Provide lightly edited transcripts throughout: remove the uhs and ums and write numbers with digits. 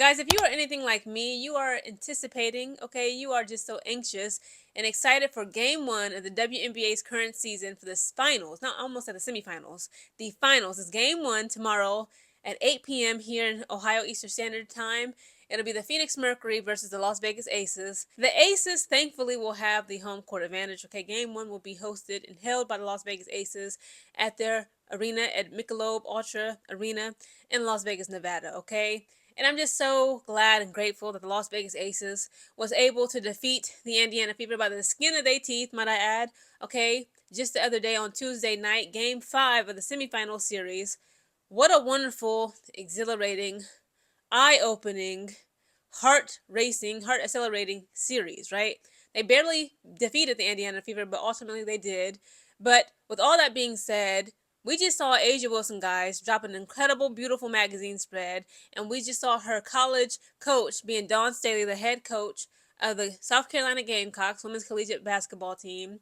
Guys, if you are anything like me, you are anticipating, okay? You are just so anxious and excited for game one of the WNBA's current season for the finals. Not almost at the semifinals. The finals is game one tomorrow at 8 p.m. here in Ohio Eastern Standard Time. It'll be the Phoenix Mercury versus the Las Vegas Aces. The Aces, thankfully, will have the home court advantage. Okay, game one will be hosted and held by the Las Vegas Aces at their arena at Michelob Ultra Arena in Las Vegas, Nevada. Okay, and I'm just so glad and grateful that the Las Vegas Aces was able to defeat the Indiana Fever by the skin of their teeth, might I add. Okay, just the other day on Tuesday night, Game 5 of the semifinal series. What a wonderful, exhilarating, eye-opening, heart-racing, heart-accelerating series, right? They barely defeated the Indiana Fever, but ultimately they did. But with all that being said, we just saw Asia Wilson, guys, drop an incredible, beautiful magazine spread, and we just saw her college coach, being Dawn Staley, the head coach of the South Carolina Gamecocks women's collegiate basketball team,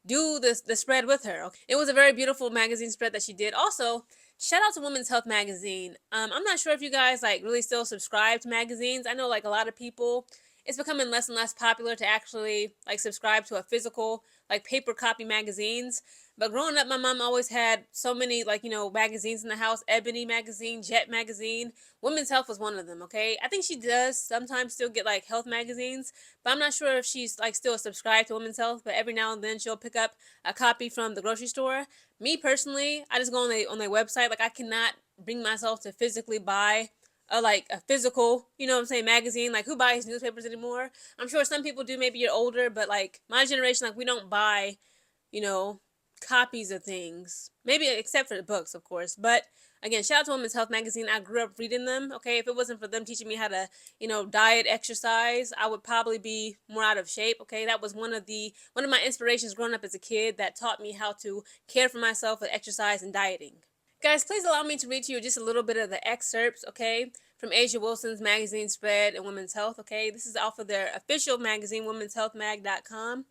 do the spread with her. It was a very beautiful magazine spread that she did. Also, shout out to Women's Health Magazine. I'm not sure if you guys like really still subscribe to magazines. I know like a lot of people, it's becoming less and less popular to actually like subscribe to a physical like paper copy magazines. But growing up, my mom always had so many like, magazines in the house. Ebony magazine, Jet magazine. Women's Health was one of them, okay? I think she does sometimes still get like health magazines, but I'm not sure if she's like still subscribed to Women's Health, but every now and then she'll pick up a copy from the grocery store. Me personally, I just go on their website. Like I cannot bring myself to physically buy a physical, magazine. Like who buys newspapers anymore? I'm sure some people do, maybe you're older, but like my generation, like we don't buy, you know, copies of things. Maybe except for the books, of course. But again, shout out to Women's Health Magazine. I grew up reading them. Okay, if it wasn't for them teaching me how to, diet, exercise, I would probably be more out of shape. Okay, that was one of my inspirations growing up as a kid that taught me how to care for myself with exercise and dieting. Guys, please allow me to read to you just a little bit of the excerpts, okay, from Asia Wilson's magazine spread in Women's Health, okay? This is off of their official magazine, womenshealthmag.com.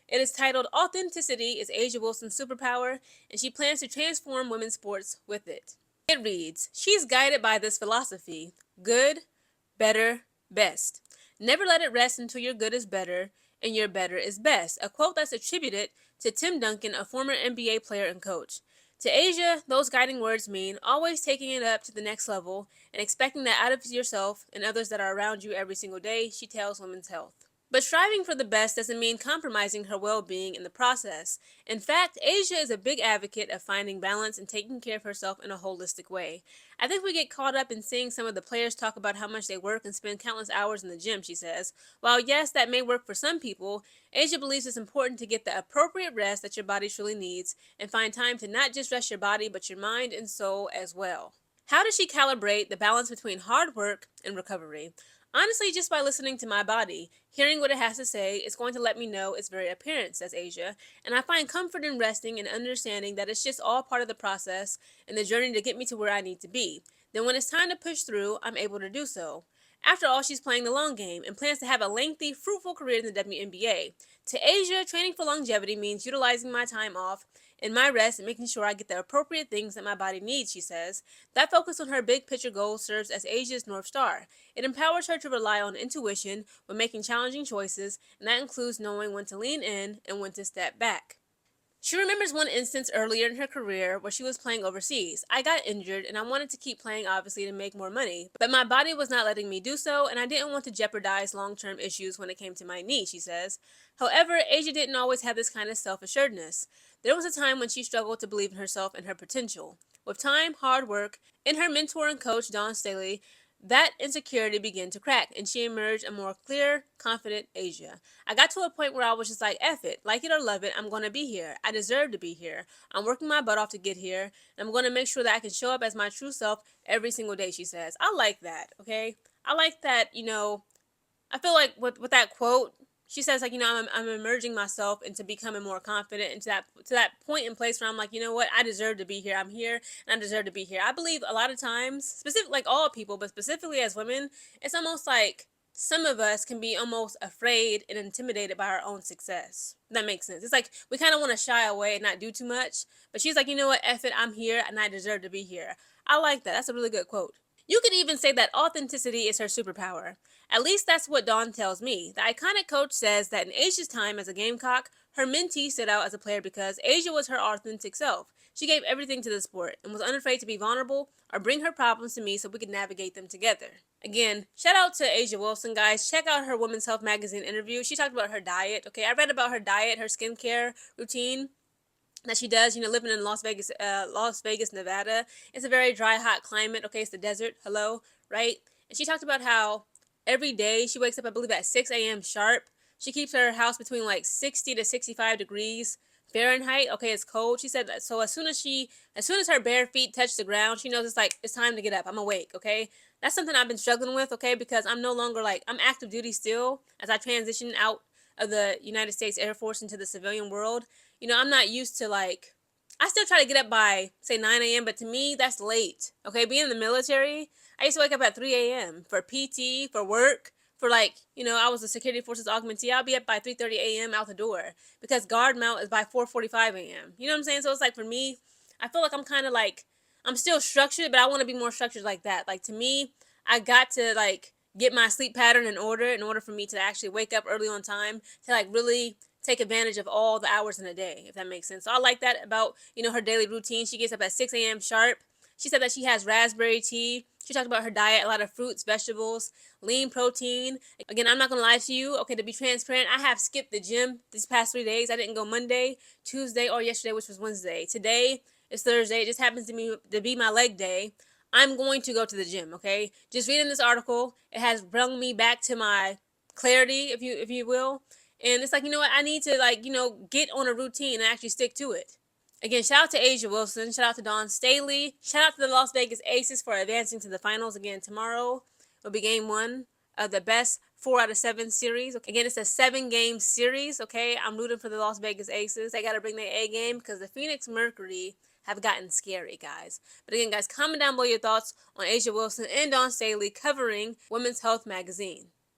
It is titled, Authenticity is Asia Wilson's Superpower, and she plans to transform women's sports with it. It reads, she's guided by this philosophy, good, better, best. Never let it rest until your good is better and your better is best, a quote that's attributed to Tim Duncan, a former NBA player and coach. To Asia, those guiding words mean always taking it up to the next level and expecting that out of yourself and others that are around you every single day, she tells Women's Health. But striving for the best doesn't mean compromising her well-being in the process. In fact, Asia is a big advocate of finding balance and taking care of herself in a holistic way. I think we get caught up in seeing some of the players talk about how much they work and spend countless hours in the gym, she says. While yes, that may work for some people, Asia believes it's important to get the appropriate rest that your body truly needs and find time to not just rest your body, but your mind and soul as well. How does she calibrate the balance between hard work and recovery? Honestly, just by listening to my body, hearing what it has to say, it's going to let me know its very appearance, says Asia. And I find comfort in resting and understanding that it's just all part of the process and the journey to get me to where I need to be. Then when it's time to push through, I'm able to do so. After all, she's playing the long game and plans to have a lengthy, fruitful career in the WNBA. To Asia, training for longevity means utilizing my time off and my rest and making sure I get the appropriate things that my body needs, she says. That focus on her big picture goals serves as Asia's North Star. It empowers her to rely on intuition when making challenging choices, and that includes knowing when to lean in and when to step back. She remembers one instance earlier in her career where she was playing overseas. I got injured and I wanted to keep playing, obviously, to make more money, but my body was not letting me do so, and I didn't want to jeopardize long-term issues when it came to my knee, she says. However, Asia didn't always have this kind of self-assuredness. There was a time when she struggled to believe in herself and her potential. With time, hard work, and her mentor and coach, Dawn Staley, that insecurity began to crack, and she emerged a more clear, confident Asia. I got to a point where I was just like, F it, like it or love it, I'm going to be here. I deserve to be here. I'm working my butt off to get here, and I'm going to make sure that I can show up as my true self every single day, she says. I like that, okay? I like that, I feel like with that quote, she says like, I'm emerging myself into becoming more confident into that point in place where I'm like, you know what, I deserve to be here. I'm here and I deserve to be here. I believe a lot of times, specific like all people, but specifically as women, it's almost like some of us can be almost afraid and intimidated by our own success. That makes sense. It's like we kind of want to shy away and not do too much. But she's like, you know what, F it, I'm here and I deserve to be here. I like that. That's a really good quote. You could even say that authenticity is her superpower. At least that's what Dawn tells me. The iconic coach says that in Asia's time as a Gamecock, her mentee stood out as a player because Asia was her authentic self. She gave everything to the sport and was unafraid to be vulnerable or bring her problems to me so we could navigate them together. Again, shout out to A'ja Wilson, guys. Check out her Women's Health magazine interview. She talked about her diet. Okay, I read about her diet, her skincare routine that she does, living in Las Vegas, Nevada. It's a very dry, hot climate. Okay, it's the desert. Hello, right? And she talked about how every day she wakes up, I believe, at 6 a.m. sharp. She keeps her house between like 60 to 65 degrees Fahrenheit. Okay, it's cold. She said that. So as soon as her bare feet touch the ground, she knows it's time to get up. I'm awake. Okay, that's something I've been struggling with. Okay, because I'm no longer I'm active duty still as I transition out of the United States Air Force into the civilian world. I'm not used to I still try to get up by say 9 a.m., but to me that's late. Okay, being in the military, I used to wake up at 3 a.m. for PT, for work, for I was a security forces augmentee. I'll be up by 3:30 a.m. out the door because guard mount is by 4:45 a.m. You know what I'm saying? So it's for me, I feel like I'm kind of I'm still structured, but I want to be more structured like that. To me, I got to get my sleep pattern in order for me to actually wake up early on time to really take advantage of all the hours in a day, if that makes sense. So I like that about, her daily routine. She gets up at 6 a.m. sharp. She said that she has raspberry tea. She talked about her diet, a lot of fruits, vegetables, lean protein. Again, I'm not going to lie to you. Okay, to be transparent, I have skipped the gym these past 3 days. I didn't go Monday, Tuesday, or yesterday, which was Wednesday. Today is Thursday. It just happens to be my leg day. I'm going to go to the gym, okay? Just reading this article, it has brought me back to my clarity, if you will. And it's what, I need to get on a routine and actually stick to it. Again, shout out to A'ja Wilson, shout out to Dawn Staley, shout out to the Las Vegas Aces for advancing to the finals. Again, tomorrow will be game 1 of the best 4 out of 7 series. Again, it's a 7-game series, okay? I'm rooting for the Las Vegas Aces. They got to bring their A game because the Phoenix Mercury have gotten scary, guys. But again, guys, comment down below your thoughts on A'ja Wilson and Dawn Staley covering Women's Health magazine.